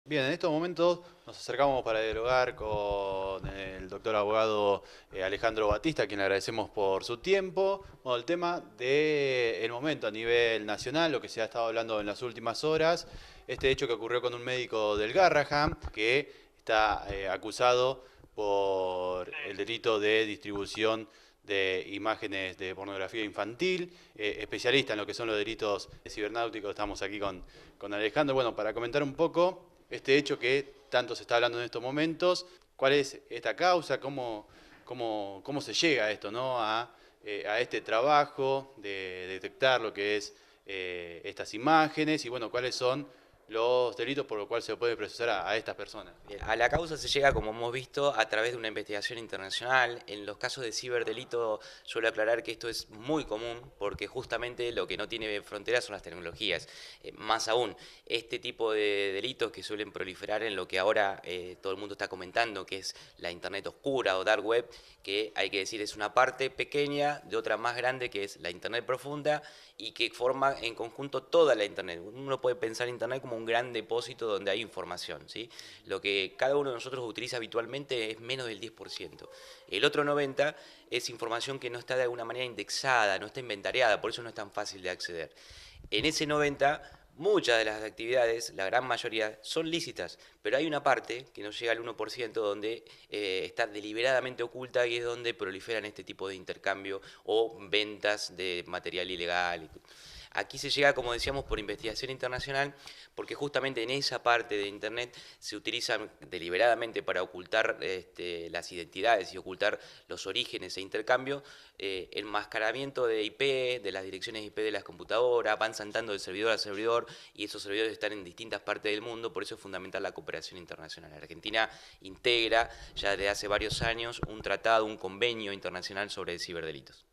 Bien, en estos momentos nos acercamos para dialogar con el doctor abogado Alejandro Batista, a quien le agradecemos por su tiempo. Bueno, el tema del momento a nivel nacional, lo que se ha estado hablando en las últimas horas, este hecho que ocurrió con un médico del Garraham, que está acusado por el delito de distribución de imágenes de pornografía infantil, especialista en lo que son los delitos cibernáuticos. Estamos aquí con Alejandro, bueno, para comentar un poco este hecho que tanto se está hablando en estos momentos. ¿Cuál es esta causa? ¿Cómo se llega a esto, ¿no? A este trabajo de detectar lo que es estas imágenes y bueno, cuáles son los delitos por los cuales se puede procesar a estas personas? Bien, a la causa se llega, como hemos visto, a través de una investigación internacional. En los casos de ciberdelito suelo aclarar que esto es muy común porque justamente lo que no tiene fronteras son las tecnologías. Más aún, este tipo de delitos que suelen proliferar en lo que ahora todo el mundo está comentando, que es la Internet oscura o dark web, que hay que decir es una parte pequeña de otra más grande que es la Internet profunda y que forma en conjunto toda la Internet. Uno puede pensar Internet como un gran depósito donde hay información, ¿sí? Lo que cada uno de nosotros utiliza habitualmente es menos del 10%. El otro 90% es información que no está de alguna manera indexada, no está inventariada, por eso no es tan fácil de acceder. En ese 90%, muchas de las actividades, la gran mayoría, son lícitas, pero hay una parte que no llega al 1% donde está deliberadamente oculta y es donde proliferan este tipo de intercambio o ventas de material ilegal. Aquí se llega, como decíamos, por investigación internacional, porque justamente en esa parte de Internet se utilizan deliberadamente para ocultar las identidades y ocultar los orígenes e intercambio, enmascaramiento de IP, de las direcciones IP de las computadoras, van saltando de servidor a servidor y esos servidores están en distintas partes del mundo, por eso es fundamental la cooperación internacional. Argentina integra ya desde hace varios años un tratado, un convenio internacional sobre ciberdelitos.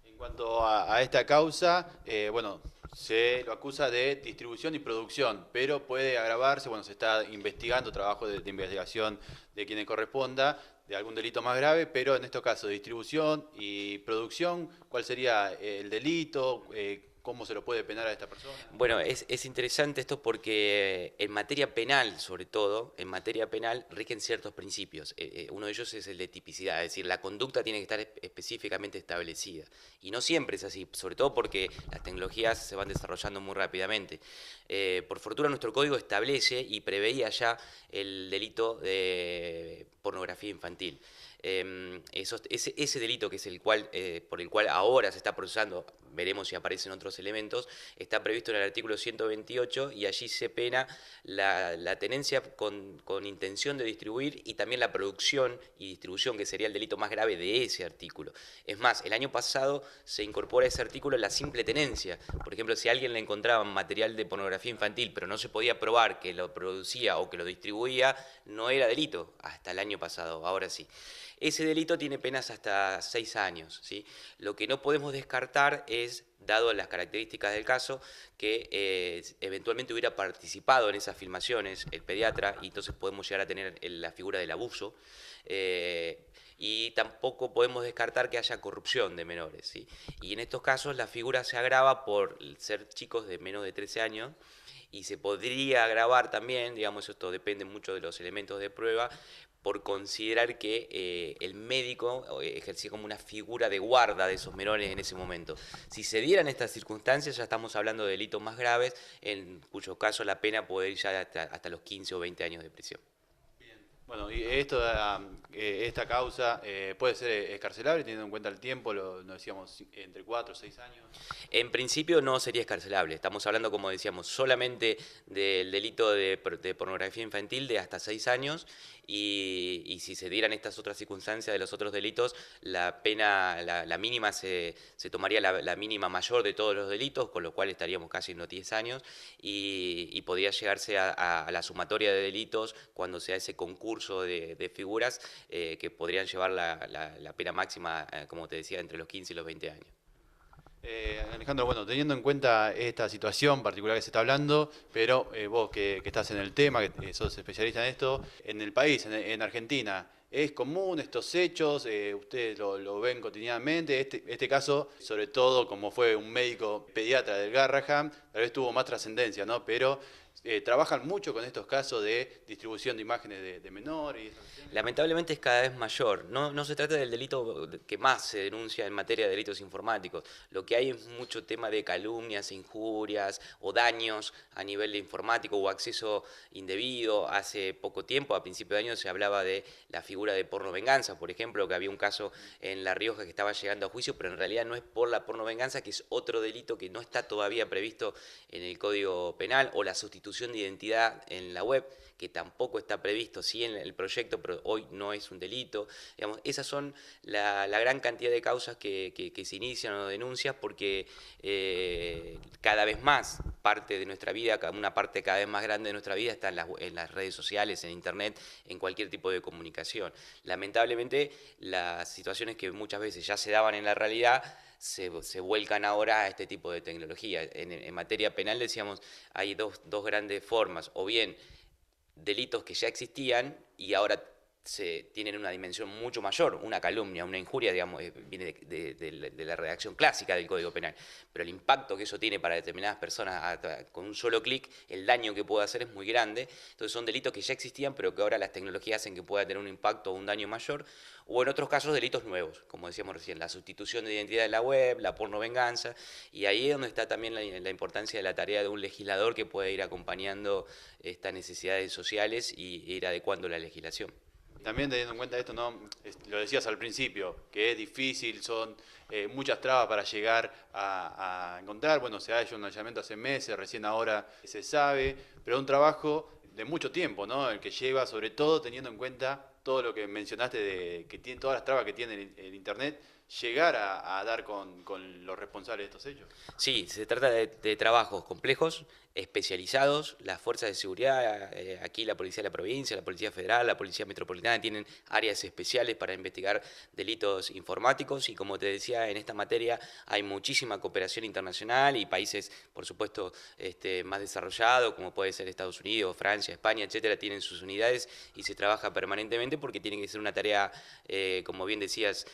En cuanto a esta causa, bueno, se lo acusa de distribución y producción, pero puede agravarse, bueno, se está investigando, trabajo de investigación de quienes corresponda, de algún delito más grave, pero en estos casos, distribución y producción, ¿cuál sería el delito? ¿Cómo se lo puede penar a esta persona? Bueno, es interesante esto porque en materia penal, sobre todo, en materia penal rigen ciertos principios. Uno de ellos es el de tipicidad, es decir, la conducta tiene que estar específicamente establecida. Y no siempre es así, sobre todo porque las tecnologías se van desarrollando muy rápidamente. Por fortuna nuestro código establece y preveía ya el delito de pornografía infantil. Ese delito que es por el cual ahora se está procesando, veremos si aparecen otros elementos, está previsto en el artículo 128 y allí se pena la tenencia con intención de distribuir y también la producción y distribución, que sería el delito más grave de ese artículo. Es más, el año pasado se incorpora a ese artículo la simple tenencia. Por ejemplo, si a alguien le encontraba material de pornografía infantil, pero no se podía probar que lo producía o que lo distribuía, no era delito hasta el año pasado, ahora sí. Ese delito tiene penas hasta 6 años, ¿sí? Lo que no podemos descartar es, dado las características del caso, que eventualmente hubiera participado en esas filmaciones el pediatra y entonces podemos llegar a tener la figura del abuso. Y tampoco podemos descartar que haya corrupción de menores, ¿sí? Y en estos casos la figura se agrava por ser chicos de menos de 13 años y se podría agravar también, digamos, esto depende mucho de los elementos de prueba, por considerar que el médico ejercía como una figura de guarda de esos menores en ese momento. Si se dieran estas circunstancias, ya estamos hablando de delitos más graves, en cuyo caso la pena puede ir ya hasta los 15 o 20 años de prisión. Bueno, y esta causa puede ser escarcelable teniendo en cuenta el tiempo, lo decíamos entre 4 o 6 años. En principio no sería escarcelable. Estamos hablando, como decíamos, solamente del delito de pornografía infantil de hasta 6 años y si se dieran estas otras circunstancias de los otros delitos, la pena, la mínima se tomaría la mínima mayor de todos los delitos, con lo cual estaríamos casi en los 10 años y podría llegarse a la sumatoria de delitos cuando sea ese concurso de figuras que podrían llevar la pena máxima, como te decía, entre los 15 y los 20 años. Alejandro, bueno, teniendo en cuenta esta situación particular que se está hablando, pero vos que estás en el tema, que sos especialista en esto, en el país, en Argentina, ¿es común estos hechos? ¿Ustedes lo ven cotidianamente? Este caso, sobre todo como fue un médico pediatra del Garraham, tal vez tuvo más trascendencia, ¿no? Pero ¿trabajan mucho con estos casos de distribución de imágenes de menores? Lamentablemente es cada vez mayor. No se trata del delito que más se denuncia en materia de delitos informáticos. Lo que hay es mucho tema de calumnias, injurias o daños a nivel informático o acceso indebido. Hace poco tiempo, a principio de año, se hablaba de la figura de porno venganza, por ejemplo, que había un caso en La Rioja que estaba llegando a juicio, pero en realidad no es por la porno venganza, que es otro delito que no está todavía previsto en el Código Penal, o la sustitución de identidad en la web, que tampoco está previsto, sí en el proyecto, pero hoy no es un delito. Digamos, esas son la gran cantidad de causas que se inician o denuncias porque cada vez más parte de nuestra vida, una parte cada vez más grande de nuestra vida está en las redes sociales, en internet, en cualquier tipo de comunicación. Lamentablemente, las situaciones que muchas veces ya se daban en la realidad se vuelcan ahora a este tipo de tecnología. En materia penal, decíamos, hay dos grandes formas, o bien delitos que ya existían y ahora tienen una dimensión mucho mayor, una calumnia, una injuria, digamos, viene de la redacción clásica del Código Penal, pero el impacto que eso tiene para determinadas personas con un solo clic, el daño que puede hacer es muy grande. Entonces son delitos que ya existían, pero que ahora las tecnologías hacen que pueda tener un impacto o un daño mayor, o en otros casos delitos nuevos, como decíamos recién, la sustitución de identidad en la web, la porno venganza, y ahí es donde está también la importancia de la tarea de un legislador que puede ir acompañando estas necesidades sociales e ir adecuando la legislación. También teniendo en cuenta esto, ¿no? Lo decías al principio, que es difícil, son muchas trabas para llegar a encontrar. Bueno, se ha hecho un allanamiento hace meses, recién ahora se sabe, pero es un trabajo de mucho tiempo, ¿no? El que lleva, sobre todo teniendo en cuenta todo lo que mencionaste, de que tiene todas las trabas que tiene el Internet, llegar a dar con los responsables de estos hechos. Sí, se trata de trabajos complejos, especializados. Las fuerzas de seguridad, aquí la Policía de la Provincia, la Policía Federal, la Policía Metropolitana, tienen áreas especiales para investigar delitos informáticos y, como te decía, en esta materia hay muchísima cooperación internacional y países, por supuesto, más desarrollados, como puede ser Estados Unidos, Francia, España, etcétera, tienen sus unidades y se trabaja permanentemente porque tiene que ser una tarea, como bien decías,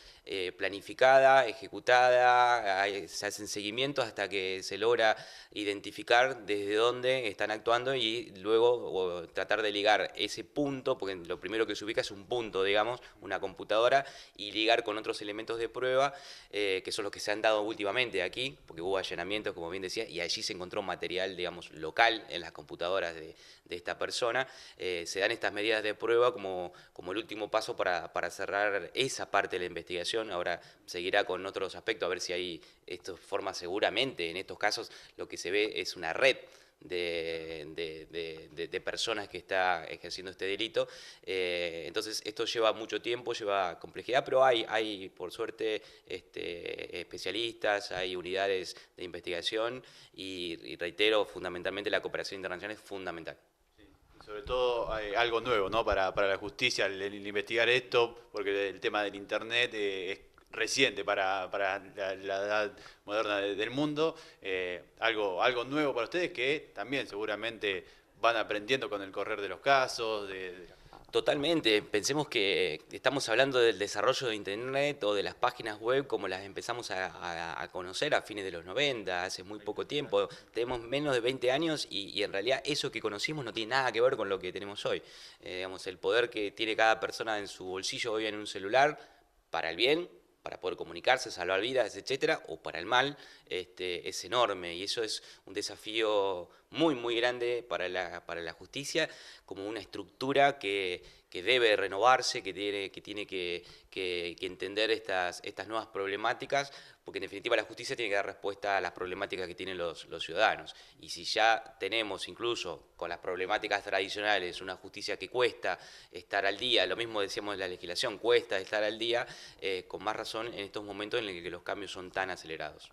planificada, ejecutada, se hacen seguimientos hasta que se logra identificar desde dónde están actuando y luego tratar de ligar ese punto, porque lo primero que se ubica es un punto, digamos, una computadora, y ligar con otros elementos de prueba, que son los que se han dado últimamente aquí, porque hubo allanamientos, como bien decía, y allí se encontró material, digamos, local en las computadoras de esta persona. Se dan estas medidas de prueba como el último paso para cerrar esa parte de la investigación. Ahora seguirá con otros aspectos, a ver si hay esto forma seguramente, en estos casos lo que se ve es una red de personas que está ejerciendo este delito. Entonces esto lleva mucho tiempo, lleva complejidad, pero hay por suerte especialistas, hay unidades de investigación y reitero, fundamentalmente la cooperación internacional es fundamental. Sobre todo algo nuevo, ¿no? Para la justicia, el investigar esto, porque el tema del Internet es reciente para la edad moderna del mundo, algo nuevo para ustedes que también seguramente van aprendiendo con el correr de los casos. Totalmente. Pensemos que estamos hablando del desarrollo de Internet o de las páginas web como las empezamos a conocer a fines de los 90, hace muy poco tiempo. Tenemos menos de 20 años y en realidad eso que conocimos no tiene nada que ver con lo que tenemos hoy. Digamos, el poder que tiene cada persona en su bolsillo hoy en un celular, para el bien, para poder comunicarse, salvar vidas, etcétera, o para el mal, es enorme y eso es un desafío muy, muy grande para la justicia, como una estructura que debe renovarse, que tiene que entender estas nuevas problemáticas, porque en definitiva la justicia tiene que dar respuesta a las problemáticas que tienen los ciudadanos. Y si ya tenemos incluso con las problemáticas tradicionales una justicia que cuesta estar al día, lo mismo decíamos de la legislación, cuesta estar al día, con más razón en estos momentos en los que los cambios son tan acelerados.